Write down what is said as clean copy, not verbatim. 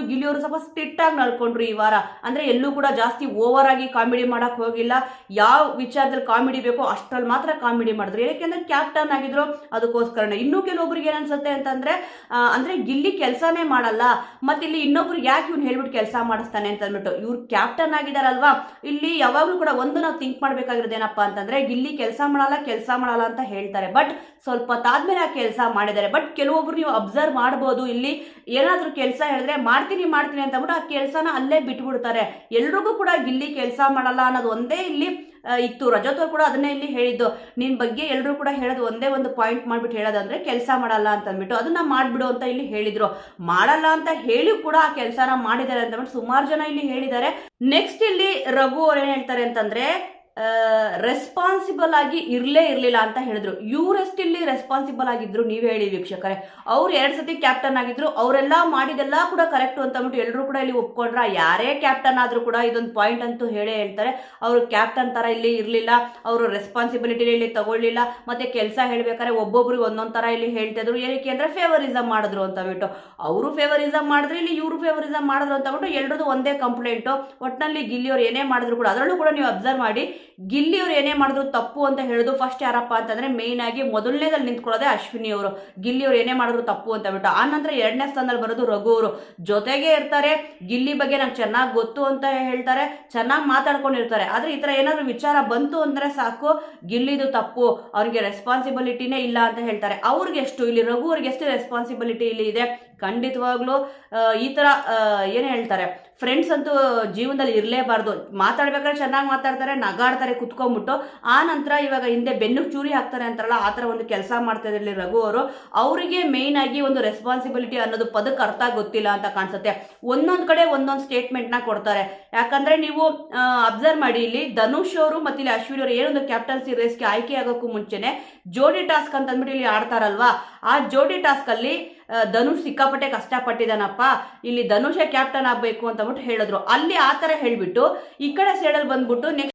ಗಿಲ್ಲಿಯವರು ಸ್ವಲ್ಪ ಸ್ಟ್ರಿಕ್ಟ್ ಆಗಿ ನಡ್ಕೊಂಡ್ರು ಈ ವಾರ. ಅಂದ್ರೆ ಎಲ್ಲೂ ಕೂಡ ಜಾಸ್ತಿ ಓವರ್ ಆಗಿ ಕಾಮಿಡಿ ಮಾಡಕ್ ಹೋಗಿಲ್ಲ. ಯಾವ ವಿಚಾರದಲ್ಲಿ ಕಾಮಿಡಿ ಬೇಕೋ ಅಷ್ಟ್ರಲ್ಲಿ ಮಾತ್ರ ಕಾಮಿಡಿ ಮಾಡಿದ್ರು. ಯಾಕೆಂದ್ರೆ ಕ್ಯಾಪ್ಟನ್ ಆಗಿದ್ರು, ಅದಕ್ಕೋಸ್ಕರನೇ. ಇನ್ನೂ ಕೆಲವೊಬ್ರಿಗೆ ಏನನ್ಸುತ್ತೆ ಅಂತಂದ್ರೆ ಅಂದ್ರೆ ಗಿಲ್ಲಿ ಕೆಲಸನೇ ಮಾಡಲ್ಲ, ಮತ್ತೆ ಇಲ್ಲಿ ಇನ್ನೊಬ್ರಿಗೆ ಯಾಕೆ ಇವ್ನು ಹೇಳ್ಬಿಟ್ಟು ಕೆಲಸ ಮಾಡಿಸ್ತಾನೆ ಅಂತ ಅಂದ್ಬಿಟ್ಟು. ಇವ್ರು ಕ್ಯಾಪ್ಟನ್ ಆಗಿದಾರಲ್ವಾ, ಇಲ್ಲಿ ಯಾವಾಗ್ಲೂ ಕೂಡ ಒಂದು ನಾವು ಥಿಂಕ್ ಮಾಡ್ಬೇಕಾಗಿರೋದು ಏನಪ್ಪಾ ಅಂತಂದ್ರೆ ಗಿಲ್ಲಿ ಕೆಲಸ ಮಾಡಲ್ಲ ಅಂತ ಹೇಳ್ತಾರೆ, ಬಟ್ ಸ್ವಲ್ಪ ತಾದ್ಮೇಲೆ ಆ ಕೆಲಸ ಮಾಡಿದ್ದಾರೆ. ಬಟ್ ಕೆಲವೊಬ್ರು ನೀವು ಅಬ್ಸರ್ವ್ ಮಾಡ್ಬೋದು, ಇಲ್ಲಿ ಏನಾದ್ರೂ ಕೆಲಸ ಹೇಳಿದ್ರೆ ಮಾಡ್ತೀನಿ ಅಂತ ಅಂದ್ಬಿಟ್ಟು ಆ ಕೆಲಸನ ಅಲ್ಲೇ ಬಿಟ್ಬಿಡ್ತಾರೆ. ಎಲ್ರಿಗೂ ಕೂಡ ಗಿಲ್ಲಿ ಕೆಲಸ ಮಾಡಲ್ಲ ಅನ್ನೋದು ಒಂದೇ ಇಲ್ಲಿ ಇತ್ತು. ರಜತ್ ಅವ್ರು ಕೂಡ ಅದನ್ನೇ ಇಲ್ಲಿ ಹೇಳಿದ್ದು, ನಿನ್ ಬಗ್ಗೆ ಎಲ್ಲರೂ ಕೂಡ ಹೇಳೋದು ಒಂದೇ ಒಂದು ಪಾಯಿಂಟ್ ಮಾಡ್ಬಿಟ್ಟು ಹೇಳೋದಂದ್ರೆ ಕೆಲಸ ಮಾಡಲ್ಲ ಅಂತ ಅಂದ್ಬಿಟ್ಟು, ಅದನ್ನ ಮಾಡ್ಬಿಡು ಅಂತ ಇಲ್ಲಿ ಹೇಳಿದ್ರು. ಮಾಡಲ್ಲ ಅಂತ ಹೇಳಿ ಕೂಡ ಆ ಕೆಲಸನ ಮಾಡಿದ್ದಾರೆ ಅಂತ ಅಂದ್ಬಿಟ್ಟು ಸುಮಾರು ಜನ ಇಲ್ಲಿ ಹೇಳಿದ್ದಾರೆ. ನೆಕ್ಸ್ಟ್ ಇಲ್ಲಿ ರಘು ಅವ್ರು ಏನ್ ಹೇಳ್ತಾರೆ ಅಂತಂದ್ರೆ ರೆಸ್ಪಾನ್ಸಿಬಲ್ ಆಗಿ ಇರಲಿಲ್ಲ ಅಂತ ಹೇಳಿದ್ರು. ಇವರೆಷ್ಟು ಇಲ್ಲಿ ರೆಸ್ಪಾನ್ಸಿಬಲ್ ಆಗಿದ್ರು ನೀವೇ ಹೇಳಿ ವೀಕ್ಷಕರೇ. ಅವ್ರು 2 ಸತಿ ಕ್ಯಾಪ್ಟನ್ ಆಗಿದ್ರು, ಅವರೆಲ್ಲ ಮಾಡಿದೆಲ್ಲ ಕೂಡ ಕರೆಕ್ಟ್ ಅಂತ ಅಂದ್ಬಿಟ್ಟು ಎಲ್ಲರೂ ಕೂಡ ಇಲ್ಲಿ ಒಪ್ಕೊಂಡ್ರ. ಯಾರೇ ಕ್ಯಾಪ್ಟನ್ ಆದ್ರೂ ಕೂಡ ಇದೊಂದು ಪಾಯಿಂಟ್ ಅಂತೂ ಹೇಳೇ ಹೇಳ್ತಾರೆ, ಅವರು ಕ್ಯಾಪ್ಟನ್ ತರ ಇಲ್ಲಿ ಇರಲಿಲ್ಲ, ಅವರು ರೆಸ್ಪಾನ್ಸಿಬಿಲಿಟಿ ಇಲ್ಲಿ ತಗೊಳ್ಳಿಲ್ಲ, ಮತ್ತೆ ಕೆಲಸ ಹೇಳ್ಬೇಕಾದ್ರೆ ಒಬ್ಬೊಬ್ರಿಗೆ ಒಂದೊಂದ್ ತರ ಇಲ್ಲಿ ಹೇಳ್ತಾ ಇದ್ರು. ಏನಕ್ಕೆ ಅಂದ್ರೆ ಫೇವರಿಸಮ್ ಮಾಡಿದ್ರು ಅಂತ ಅಂದ್ಬಿಟ್ಟು. ಅವರು ಫೇವರಿಸಮ್ ಮಾಡಿದ್ರು, ಇಲ್ಲಿ ಇವರು ಫೇವರಿಸಮ್ ಮಾಡಿದ್ರು ಅಂತ ಅಂದ್ಬಿಟ್ಟು ಎಲ್ರದ್ದು ಒಂದೇ ಕಂಪ್ಲೇಂಟ್. ಒಟ್ಟಿನಲ್ಲಿ ಗಿಲ್ಲಿ ಅವ್ರು ಏನೇ ಮಾಡಿದ್ರು ಕೂಡ, ಅದರಲ್ಲೂ ಕೂಡ ನೀವು ಅಬ್ಸರ್ವ್ ಮಾಡಿ, ಗಿಲ್ಲಿ ಅವ್ರು ಏನೇ ಮಾಡಿದ್ರು ತಪ್ಪು ಅಂತ ಹೇಳೋದು ಫಸ್ಟ್ ಯಾರಪ್ಪ ಅಂತಂದ್ರೆ ಮೇನ್ ಆಗಿ ಮೊದಲನೇದಲ್ಲಿ ನಿಂತ್ಕೊಳ್ಳೋದೇ ಅಶ್ವಿನಿ ಅವರು. ಗಿಲ್ಲಿ ಅವ್ರು ಏನೇ ಮಾಡಿದ್ರು ತಪ್ಪು ಅಂತ ಬಿಟ್ಟು. ಆ ನಂತರ 2ನೇ ಸ್ಥಾನದಲ್ಲಿ ಬರೋದು ರಘು ಅವರು. ಜೊತೆಗೆ ಇರ್ತಾರೆ, ಗಿಲ್ಲಿ ಬಗ್ಗೆ ನಂಗೆ ಚೆನ್ನಾಗಿ ಗೊತ್ತು ಅಂತ ಹೇಳ್ತಾರೆ, ಚೆನ್ನಾಗಿ ಮಾತಾಡ್ಕೊಂಡಿರ್ತಾರೆ. ಆದ್ರೆ ಈ ತರ ಏನಾದ್ರು ವಿಚಾರ ಬಂತು ಅಂದ್ರೆ ಸಾಕು, ಗಿಲ್ಲಿದು ತಪ್ಪು, ಅವ್ರಿಗೆ ರೆಸ್ಪಾನ್ಸಿಬಿಲಿಟಿನೇ ಇಲ್ಲ ಅಂತ ಹೇಳ್ತಾರೆ. ಅವ್ರಿಗೆ ಎಷ್ಟು ಇಲ್ಲಿ ರಘು ಅವ್ರಿಗೆ ಎಷ್ಟು ರೆಸ್ಪಾನ್ಸಿಬಿಲಿಟಿ ಇಲ್ಲಿ ಇದೆ. ಖಂಡಿತವಾಗ್ಲೂ ಈ ತರ ಏನ್ ಹೇಳ್ತಾರೆ, ಫ್ರೆಂಡ್ಸ್ ಅಂತೂ ಜೀವನದಲ್ಲಿ ಇರಲೇಬಾರ್ದು. ಮಾತಾಡ್ಬೇಕಾದ್ರೆ ಚೆನ್ನಾಗಿ ಮಾತಾಡ್ತಾರೆ, ನಗಾಡ್ತಾರೆ ಕುತ್ಕೊಂಡ್ಬಿಟ್ಟು. ಆ ನಂತರ ಇವಾಗ ಹಿಂದೆ ಬೆನ್ನು ಚೂರಿ ಹಾಕ್ತಾರೆ ಅಂತಾರಲ್ಲ, ಆ ಥರ ಒಂದು ಕೆಲಸ ಮಾಡ್ತಾ ಇದ್ರಲ್ಲಿ ರಘು ಅವರು. ಅವರಿಗೆ ಮೇಯ್ನ್ ಆಗಿ ಒಂದು ರೆಸ್ಪಾನ್ಸಿಬಿಲಿಟಿ ಅನ್ನೋದು ಪದಕ್ಕೆ ಅರ್ಥ ಗೊತ್ತಿಲ್ಲ ಅಂತ ಕಾಣಿಸುತ್ತೆ. ಒಂದೊಂದು ಕಡೆ ಒಂದೊಂದು ಸ್ಟೇಟ್ಮೆಂಟ್ನ ಕೊಡ್ತಾರೆ. ಯಾಕಂದ್ರೆ ನೀವು ಅಬ್ಸರ್ವ್ ಮಾಡಿ, ಇಲ್ಲಿ ಧನುಷ್ ಅವರು ಮತ್ತೆ ಇಲ್ಲಿ ಅಶ್ವಿನಿ ಅವರು ಏನೊಂದು ಕ್ಯಾಪ್ಟನ್ಸಿ ರೇಸ್ಗೆ ಆಯ್ಕೆ ಆಗೋಕ್ಕೂ ಮುಂಚೆನೆ ಜೋಡಿ ಟಾಸ್ಕ್ ಅಂತ ಅಂದ್ಬಿಟ್ಟು ಇಲ್ಲಿ ಆಡ್ತಾರಲ್ವಾ, ಆ ಜೋಡಿ ಟಾಸ್ಕ್ ಅಲ್ಲಿ ಧನುಷ್ ಸಿಕ್ಕಾಪಟ್ಟೆ ಕಷ್ಟಪಟ್ಟಿದ್ದಾನಪ್ಪ, ಇಲ್ಲಿ ಧನುಷೇ ಕ್ಯಾಪ್ಟನ್ ಆಗ್ಬೇಕು ಅಂತ ಅಂದ್ಬಿಟ್ಟು ಹೇಳಿದ್ರು. ಅಲ್ಲಿ ಆ ತರ ಹೇಳ್ಬಿಟ್ಟು ಈ ಕಡೆ ಸೈಡಲ್ಲಿ ಬಂದ್ಬಿಟ್ಟು ನೆಕ್ಸ್ಟ್